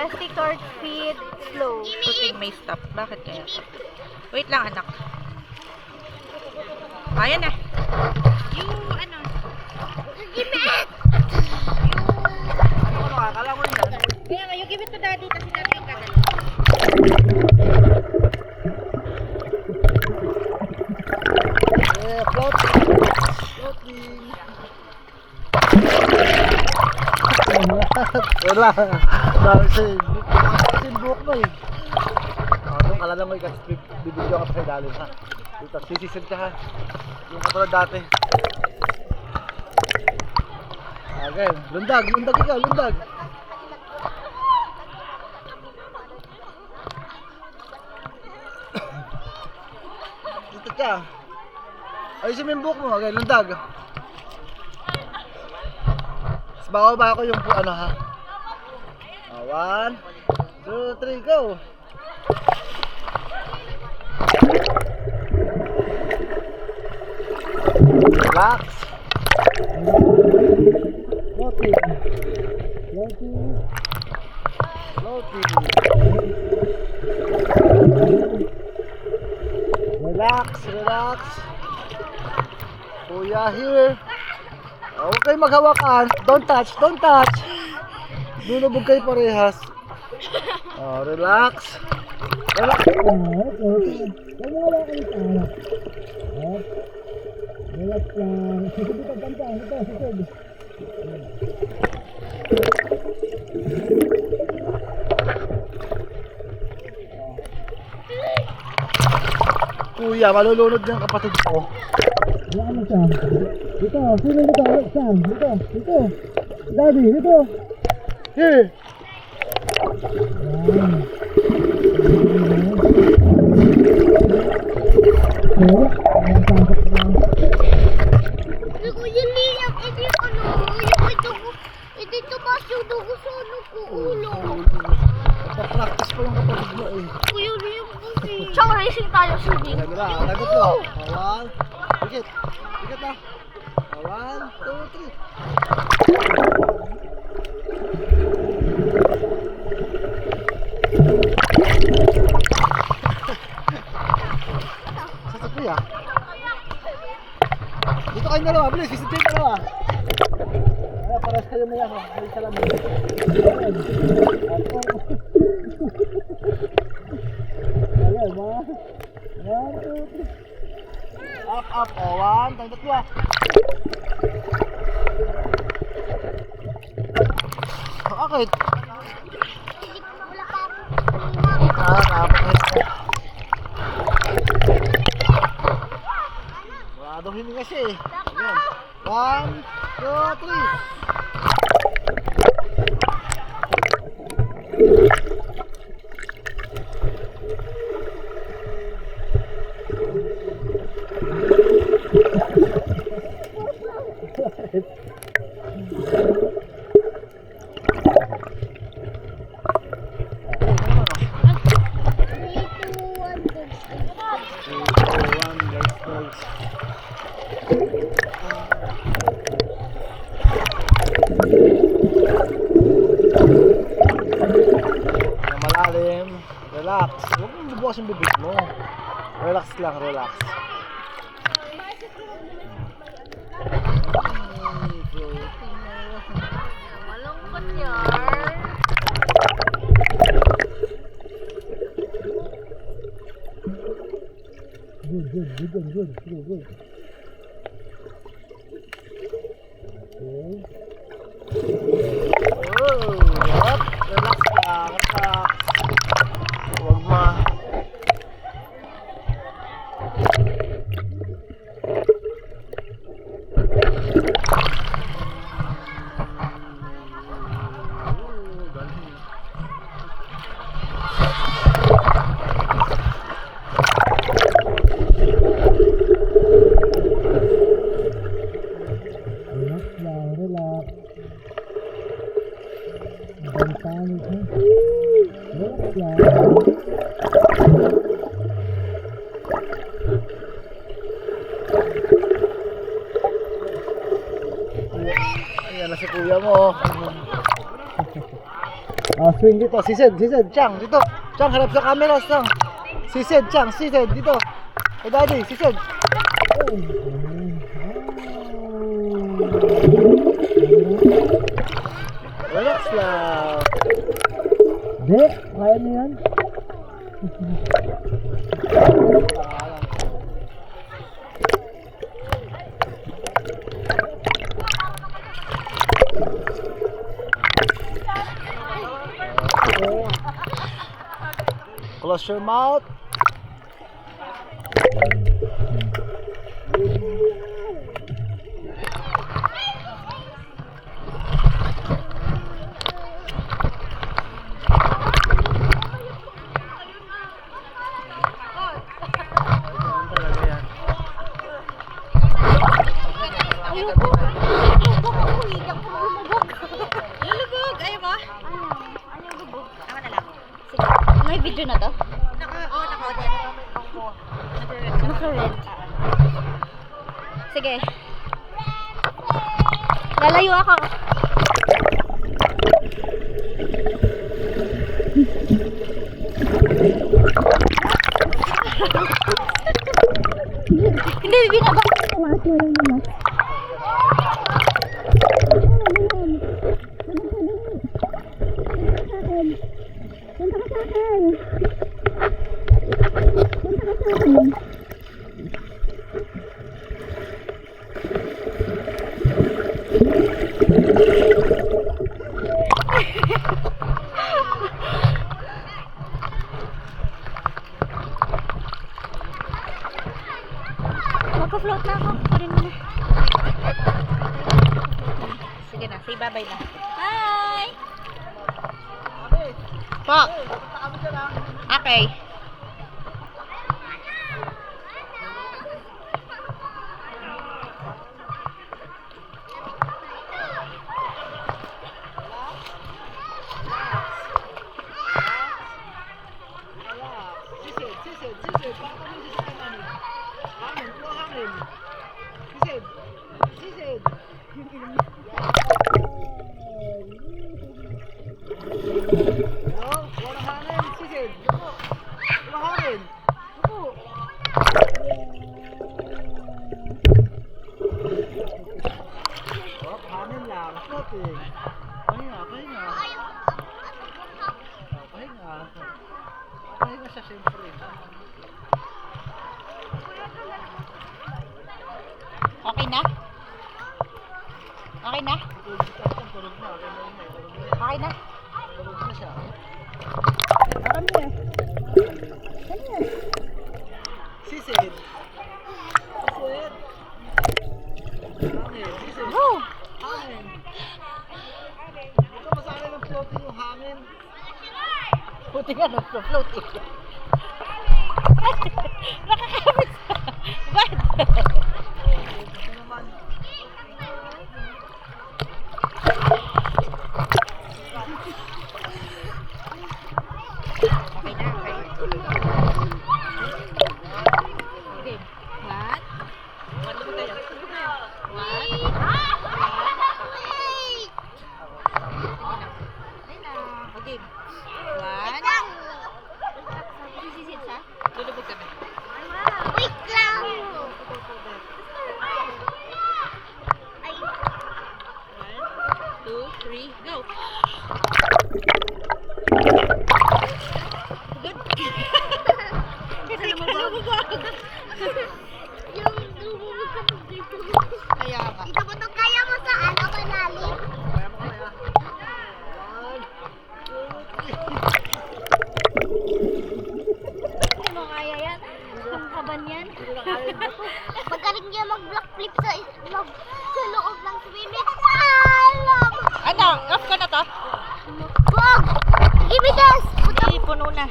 SD card speed slow. Shooting may stop. Bakit kaya? Wait lang, anak. Ayan na. Yung ano? Akala ko yan. Kaya nga, yung give it to daddy kasi daddy yung kadal. Floating. Floating. Wala. Dahil sa buhok mo eh. Doon ka lang mo kasi bibidyo ka pa sa ilalim ha. Dito, sisisid ka ha. Yung katulad dati. Okay, lundag ikaw, lundag. Dito ka. Ayusin mo yung buhok mo, okay, lundag. Bawa ko yung ano ha. 1, 2, 3, go! Relax. Floating. Floating. Floating. Relax, relax. Kuya here. Huwag kayo maghawakan. Don't touch, don't touch. Lulubog kayo parehas. Oh, relax. Relax. Relax lang. Susunod ang kanta. Ito, susunod. Kuya, malulunod ng kapatid ko. Ano siya? Dito, sino dito? Sam, dito, dito. Daddy, dito. Here. Kuya Liam, ito ano, ito tumas yung dugo sa ano ko ulo. Papractice ko yung kapatid mo eh. Kuya Liam, kasi. Tsaka racing tayo, swimming. Lagot mo. One, higit. Higit na. 1, 2, 3. Sasa kuya. Dito kayo dalawa, bilis, isa kayo dalawa. Paras kayo mo yan, may salamin. Ayan, 1, 2, 3. Up, up, oh, 1, tayong tatlo. Bakit? Kapit. Wala daw hininga siya eh. Ayan. 1, 2, 3. Malalim, relax. Huwag mong bubukas yung bibig mo. Relax lang, relax. Malungkot yan. Good. Okay. Relax lang, relax. Huwag ma. Relax. Bantangit ha. Relax lang. Ayan na si kuya mo. Swing dito. Sisid. Chang, dito. Chang, harap sa camera, Chang. Sisid, Chang. Sisid, dito. Hey, Daddy, sisid. Relax lang. Hindi, kaya mo yan. Close your mouth. Lulubog! Ayaw mo? Ano yung bubog? Ako na lang. May video na to? Naka-order. Naka-red. Sige. Lalayo ako. Hindi, binaba. Magka-float na ako. Parin mo na. Sige na, say bye-bye na. Hi! Po! Okay. Pahinga siya siyempre. Okay na? Okay na? Tulog na. Okay na? Tulog na siya. Sisid. Sisid. Hangin. Sisid. Woo! Hangin. Ito masakit ng floating yung hangin. Buti nga nag-float eh. Nakakabit sa... Bad! Ito naman. Okay na, okay. Okay. One. One, lubog tayo. One. Okay. One. Sisid siya? Lulubog kami. Wait lang! One, two, three, go! Good. Kasi lumubog. Yung lumubog ka pag dito. Kaya ka. Ito ko to kaya mo sa ano, malalim? Kaya mo kaya. 1, 2, 3. Hindi mo kaya yan. Ang kaban yan. Magaling niya mag-block flip sa loob ng swimming. Alam! Ano? Off ka na to? Wag! Give me this! Hindi, puno na.